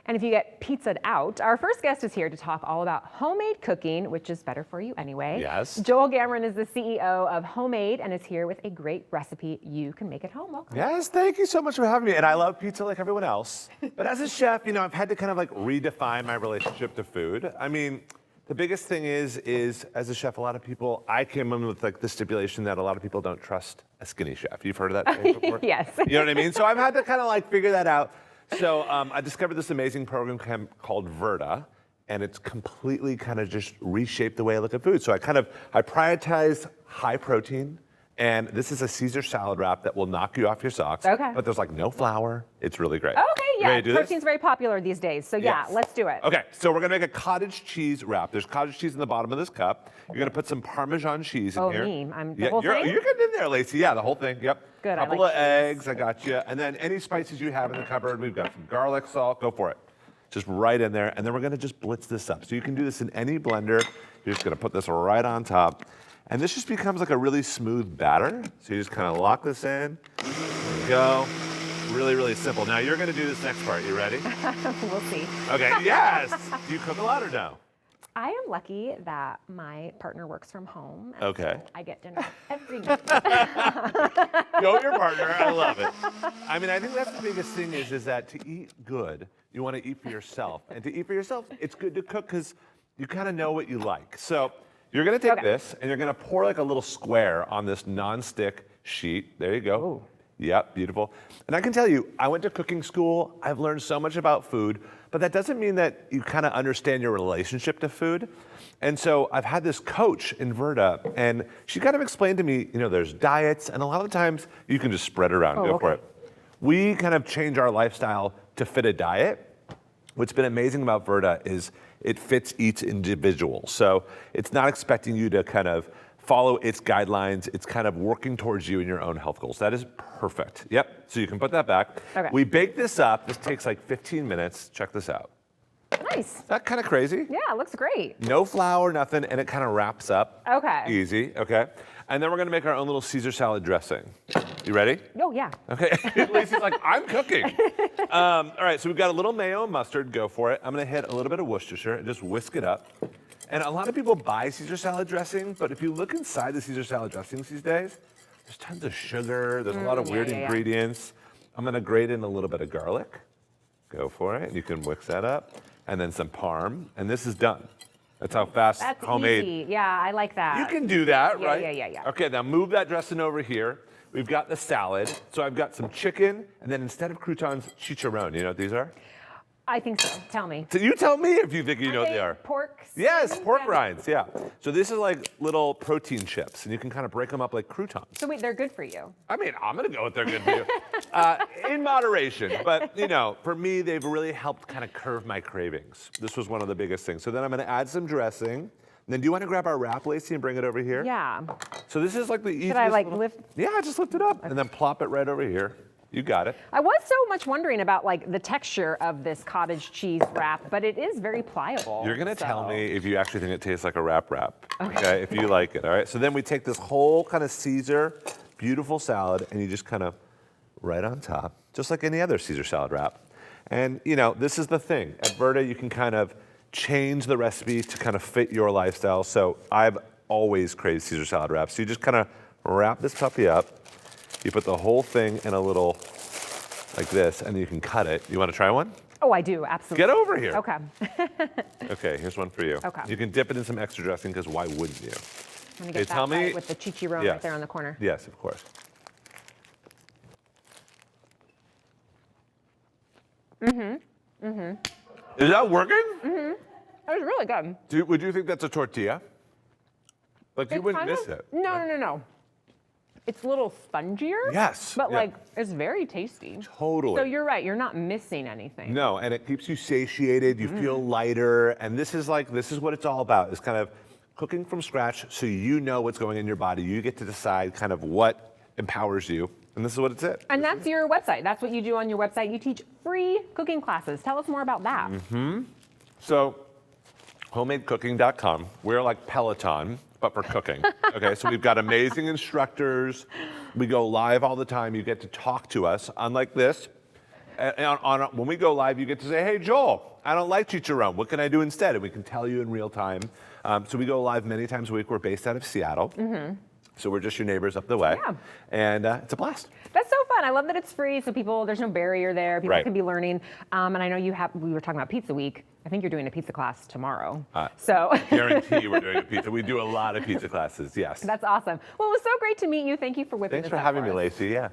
And if you get pizzaed out, our first guest is here to talk all about homemade cooking, which is better for you anyway. Yes. Joel Gamoran is the CEO of Homemade and is here with a great recipe you can make at home. Welcome. Yes, thank you so much for having me. And I love pizza like everyone else. But as a chef, I've had to kind of like redefine my relationship to food. I mean, the biggest thing is as a chef, a lot of people, I came in with like the stipulation that a lot of people don't trust a skinny chef. You've heard of that phrase before? Yes. You know what I mean? So I've had to kind of like figure that out. So I discovered this amazing program called Verta, and it's completely kind of just reshaped the way I look at food. So I prioritize high protein, and this is a Caesar salad wrap that will knock you off your socks. Okay. But there's like no flour. It's really great. Okay, yeah. Ready to do this? Protein's very popular these days. So yeah, Yes. let's do it. Okay, so we're gonna make a cottage cheese wrap. There's cottage cheese in the bottom of this cup. You're gonna put some Parmesan cheese in here. The whole thing? You're getting in there, Lacey. Yeah, the whole thing. Yep. Good, I Couple like of eggs. I got you. And then any spices you have in the cupboard. We've got some garlic, salt. Go for it. Just right in there. And then we're gonna just blitz this up. So you can do this in any blender. You're just gonna put this right on top. And this just becomes like a really smooth batter. So you just kind of lock this in. There you go. Really, really simple. Now you're gonna do this next part. You ready? We'll see. Okay, yes. Do you cook a lot or no? I am lucky that my partner works from home. And Okay. so I get dinner every night. Go your partner. I love it. I mean, I think that's the biggest thing is that to eat good, you want to eat for yourself. And to eat for yourself, it's good to cook because you kind of know what you like. So you're going to take this and you're going to pour like a little square on this non-stick sheet. There you go. Ooh. Yep, beautiful. And I can tell you, I went to cooking school. I've learned so much about food, but that doesn't mean that you kind of understand your relationship to food. And so I've had this coach in Verta, and she kind of explained to me, there's diets, and a lot of times you can just spread it around. Go for it. We kind of change our lifestyle to fit a diet. What's been amazing about Verta is it fits each individual. So it's not expecting you to kind of follow its guidelines. It's kind of working towards you and your own health goals. That is perfect. Yep. So you can put that back. Okay. We bake this up. This takes like 15 minutes. Check this out. Nice. Is that kind of crazy? Yeah, it looks great. No flour, nothing, and it kind of wraps up. Okay. Easy. Okay. And then we're gonna make our own little Caesar salad dressing. You ready? Oh, yeah. Okay. Lacey's like, I'm cooking. All right. So we've got a little mayo and mustard. Go for it. I'm gonna hit a little bit of Worcestershire and just whisk it up. And a lot of people buy Caesar salad dressing, but if you look inside the Caesar salad dressings these days, there's tons of sugar, there's a lot of weird ingredients. I'm gonna grate in a little bit of garlic. Go for it. You can whisk that up. And then some parm, and this is done. That's how fast That's homemade. easy. Yeah, I like that. You can do that, right? Yeah. Okay, now move that dressing over here. We've got the salad. So I've got some chicken, and then instead of croutons, chicharron. You know what these are? I think so. Tell me. So you tell me if you think you know what they are. Pork? Yes, pork Yeah. rinds, yeah. So this is like little protein chips, and you can kind of break them up like croutons. So wait, they're good for you. I mean, I'm gonna go with they're good for you. In moderation, but for me, they've really helped kind of curve my cravings. This was one of the biggest things. So then I'm gonna add some dressing. Then do you want to grab our wrap, Lacey, and bring it over here? Yeah. So this is like the easiest. Should I like little- lift? Yeah, just lift it up and then plop it right over here. You got it. I was so much wondering about like the texture of this cottage cheese wrap, but it is very pliable. You're gonna tell so- me if you actually think it tastes like a wrap. Okay, if you like it, all right? So then we take this whole kind of Caesar, beautiful salad, and you just kind of right on top, just like any other Caesar salad wrap. And this is the thing. At Verta, you can kind of change the recipe to kind of fit your lifestyle. So I've always craved Caesar salad wraps. So you just kind of wrap this puppy up. You put the whole thing in a little, like this, and you can cut it. You want to try one? Oh, I do, absolutely. Get over here. Okay. Okay, here's one for you. Okay. You can dip it in some extra dressing, because why wouldn't you? I'm gonna Okay, get tell that me- right with the chicharron Yes. right there on the corner. Yes, of course. Is that working? That was really good. Would you think that's a tortilla? Like, you It's wouldn't kind miss of- it. No. It's a little spongier. Yes, But yeah. like, it's very tasty. Totally. So you're right, you're not missing anything. No, and it keeps you satiated, you feel lighter, and this is what it's all about, is kind of cooking from scratch so you know what's going in your body. You get to decide kind of what empowers you, and this is what it's it. And that's your website. That's what you do on your website. You teach free cooking classes. Tell us more about that. So, homemadecooking.com, we're like Peloton, but for cooking. Okay, so we've got amazing instructors. We go live all the time. You get to talk to us. Unlike this, And when we go live, you get to say, hey, Joel, I don't like chicharron. What can I do instead? And we can tell you in real time. So we go live many times a week. We're based out of Seattle. So we're just your neighbors up the way. Yeah. And it's a blast. That's so fun. I love that it's free, so there's no barrier there. People Right. can be learning. And I know we were talking about Pizza Week. I think you're doing a pizza class tomorrow. Guarantee we're doing a pizza. We do a lot of pizza classes, yes. That's awesome. Well, it was so great to meet you. Thank you for whipping Thanks this for up having me, us. Lacey. Yeah.